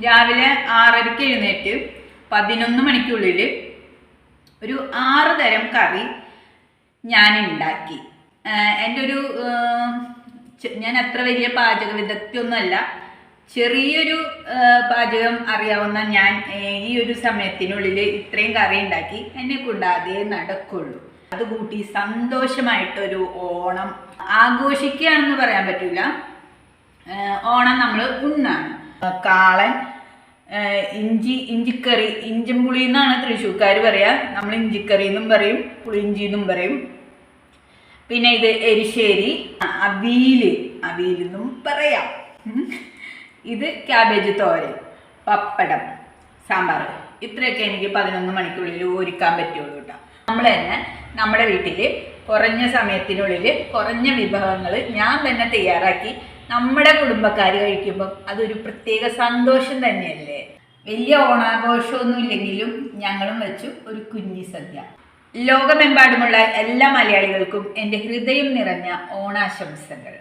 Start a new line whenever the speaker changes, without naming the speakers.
രാവിലെ 6:30 എഴുന്നേറ്റ് 11 മണിക്കുള്ളിൽ ഒരു 6 തരം കറി ഞാൻ ഉണ്ടാക്കി. എൻ്റെ ഒരു ഞാൻ അത്ര വലിയ പാചക വിദഗ്ധയൊന്നുമല്ല, ചെറിയൊരു പാചകം അറിയാവുന്ന ഞാൻ ഈ ഒരു സമയത്തിനുള്ളിൽ ഇത്രയും കറി ഉണ്ടാക്കി. എന്നെ കൊണ്ട് അതേ നടക്കുള്ളൂ. അത് കൂട്ടി സന്തോഷമായിട്ടൊരു ഓണം ആഘോഷിക്കുകയാണെന്ന് പറയാൻ പറ്റില്ല. ഓണം നമ്മൾ ഉണ്ണാണ്. കാളൻ, ഇഞ്ചിക്കറി, ഇഞ്ചിമ്പുളി എന്നാണ് തൃശ്ശൂർക്കാർ പറയുക. നമ്മൾ ഇഞ്ചിക്കറി എന്നും പറയും, പുളിയിഞ്ചി എന്നും പറയും. പിന്നെ ഇത് എരിശ്ശേരി, അവിയലെന്നും പറയാം. ഇത് ക്യാബേജ് തോരൻ, പപ്പടം, സാമ്പാർ. ഇത്രയൊക്കെ എനിക്ക് 11 മണിക്കുള്ളിൽ ഒരുക്കാൻ പറ്റുള്ളൂ കേട്ടോ. നമ്മൾ തന്നെ നമ്മുടെ വീട്ടിൽ കുറഞ്ഞ സമയത്തിനുള്ളിൽ കുറഞ്ഞ വിഭവങ്ങൾ ഞാൻ തന്നെ തയ്യാറാക്കി നമ്മുടെ കുടുംബക്കാർ കഴിക്കുമ്പം അതൊരു പ്രത്യേക സന്തോഷം തന്നെയല്ലേ. വലിയ ഓണാഘോഷമൊന്നും ഇല്ലെങ്കിലും ഞങ്ങളും വെച്ചു ഒരു കുഞ്ഞി സദ്യ. ലോകമെമ്പാടുമുള്ള എല്ലാ മലയാളികൾക്കും എൻ്റെ ഹൃദയം നിറഞ്ഞ ഓണാശംസകൾ.